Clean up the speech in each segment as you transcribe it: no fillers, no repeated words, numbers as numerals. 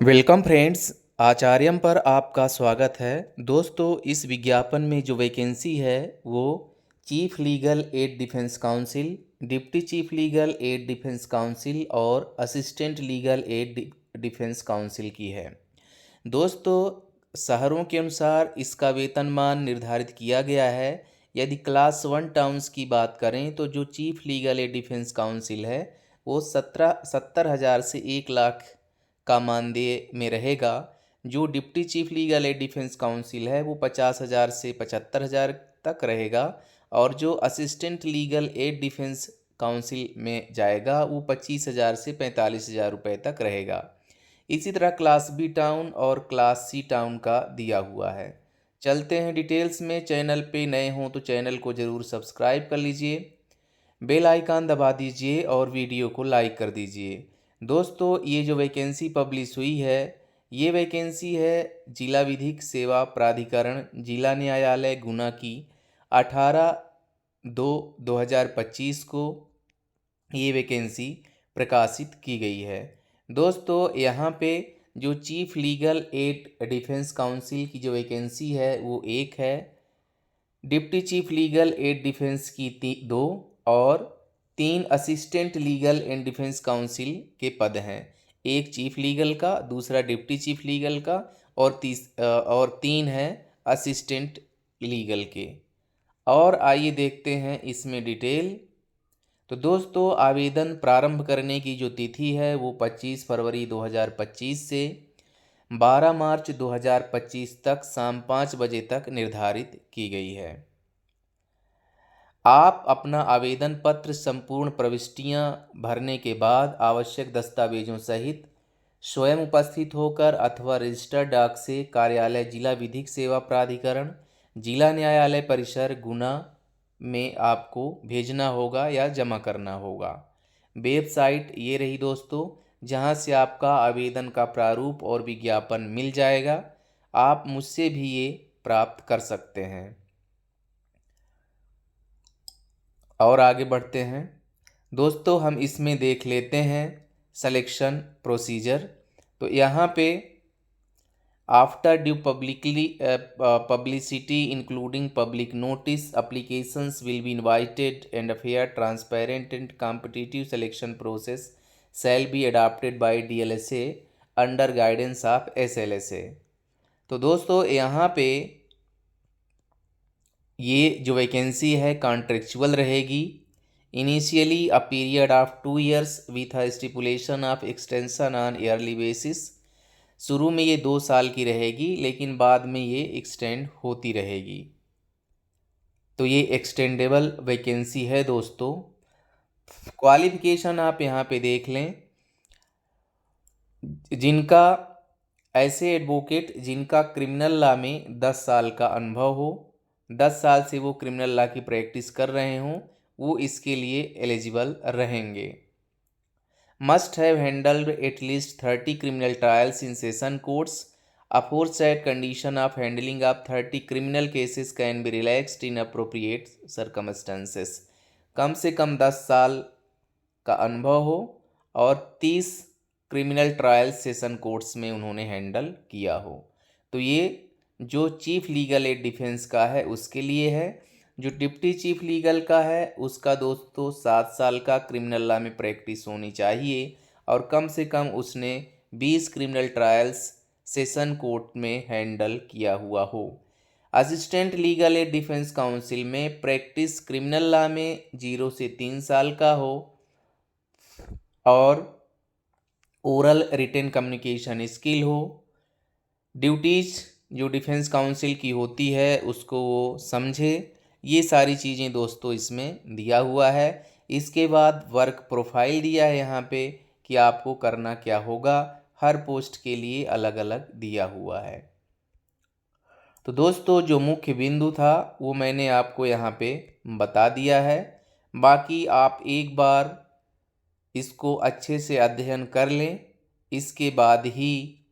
Welcome friends, आचार्यम पर आपका स्वागत है। दोस्तों, इस विज्ञापन में जो वैकेंसी है वो chief legal aid defence counsel, deputy chief legal aid defence counsel और assistant legal aid defence counsel की है। दोस्तों, शहरों के अनुसार इसका वेतनमान निर्धारित किया गया है। यदि क्लास 1 टाउन्स की बात करें तो जो chief legal aid defence council है वो 70,000 से 1 लाख का मानदेय में रहेगा। जो deputy chief legal aid defence council है वो 50,000 से 75,000 तक रहेगा। और जो assistant legal aid defence council में जाएगा वो 25,000 से 45,000 रुपये तक रहेगा। इसी तरह क्लास बी टाउन और क्लास सी टाउन का दिया हुआ है। चलते हैं डिटेल्स में। चैनल पे नए हों तो चैनल को ज़रूर सब्सक्राइब कर लीजिए, बेल आइकन दबा दीजिए और वीडियो को लाइक कर दीजिए। दोस्तों, ये जो वैकेंसी पब्लिश हुई है ये वैकेंसी है जिला विधिक सेवा प्राधिकरण जिला न्यायालय गुना की 18/2/2025 को ये वैकेंसी प्रकाशित की गई है। दोस्तों, यहाँ पे जो chief legal aid defence counsel की जो वैकेंसी है वो एक है। Deputy chief legal aid defence की 2 और 3 assistant legal and defence council के पद हैं। एक चीफ लीगल का, दूसरा डिप्टी चीफ लीगल का और 3 हैं असिस्टेंट लीगल के। और आइए देखते हैं इसमें डिटेल। तो दोस्तों, आवेदन प्रारंभ करने की जो तिथि है वो 25 फरवरी 2025 से 12 मार्च 2025 तक शाम 5 बजे तक निर्धारित की गई है। आप अपना आवेदन पत्र संपूर्ण प्रविष्टियां भरने के बाद आवश्यक दस्तावेजों सहित स्वयं उपस्थित होकर अथवा रजिस्टर्ड डाक से कार्यालय जिला विधिक सेवा प्राधिकरण जिला न्यायालय परिसर गुना में आपको भेजना होगा या जमा करना होगा। वेबसाइट ये रही दोस्तों, जहां से आपका आवेदन का प्रारूप और विज्ञापन मिल जाएगा। आप मुझसे भी ये प्राप्त कर सकते हैं। और आगे बढ़ते हैं। दोस्तों, हम इसमें देख लेते हैं सिलेक्शन प्रोसीजर। तो यहाँ पे after due publicity including public notice, applications will be invited and a fair, transparent and competitive selection process shall be adopted by DLSA under guidance of SLSA। तो दोस्तों, यहाँ पे ये जो वैकेंसी है कॉन्ट्रेक्चुअल रहेगी। Initially a period of 2 years with a stipulation of extension on yearly basis. शुरू में ये 2 साल की रहेगी लेकिन बाद में ये एक्सटेंड होती रहेगी। तो ये एक्सटेंडेबल वैकेंसी है दोस्तों। क्वालिफिकेशन आप यहाँ पे देख लें। जिनका ऐसे एडवोकेट जिनका क्रिमिनल लॉ में 10 साल का अनुभव हो, 10 साल से वो क्रिमिनल लॉ की प्रैक्टिस कर रहे हों, वो इसके लिए एलिजिबल रहेंगे। Must have handled at least 30 criminal trials in session courts. Aforesaid condition of handling of 30 criminal cases can be relaxed in appropriate circumstances. कम से कम 10 साल का अनुभव हो और 30 क्रिमिनल ट्रायल सेशन कोर्ट्स में उन्होंने हैंडल किया हो। तो ये जो चीफ लीगल एड डिफेंस का है उसके लिए है। जो डिप्टी चीफ लीगल का है उसका दोस्तों 7 साल का क्रिमिनल लॉ में प्रैक्टिस होनी चाहिए और कम से कम उसने 20 क्रिमिनल ट्रायल्स सेशन कोर्ट में हैंडल किया हुआ हो। Assistant legal aid defence council में प्रैक्टिस क्रिमिनल लॉ में 0 से 3 साल का हो और ओरल रिटन कम्युनिकेशन स्किल हो। ड्यूटीज जो डिफेंस काउंसिल की होती है उसको वो समझे। ये सारी चीज़ें दोस्तों इसमें दिया हुआ है। इसके बाद वर्क प्रोफाइल दिया है यहाँ पे कि आपको करना क्या होगा। हर पोस्ट के लिए अलग अलग दिया हुआ है। तो दोस्तों, जो मुख्य बिंदु था वो मैंने आपको यहाँ पे बता दिया है। बाकी आप एक बार इसको अच्छे से अध्ययन कर लें, इसके बाद ही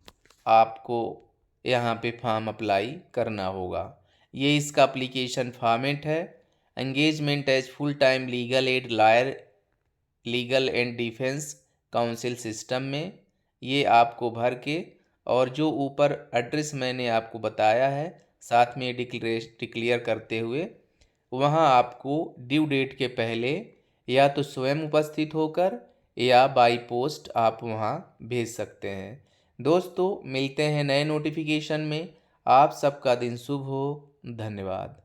आपको यहाँ पे फॉर्म अप्लाई करना होगा। ये इसका एप्लीकेशन फॉर्मेट है। Engagement as full time legal aid lawyer legal and defence council system में ये आपको भर के और जो ऊपर एड्रेस मैंने आपको बताया है साथ में डिक्लेयर करते हुए, वहाँ आपको ड्यू डेट के पहले या तो स्वयं उपस्थित होकर या बाई पोस्ट आप वहाँ भेज सकते हैं। दोस्तों मिलते हैं नए नोटिफिकेशन में। आप सबका दिन शुभ हो। धन्यवाद।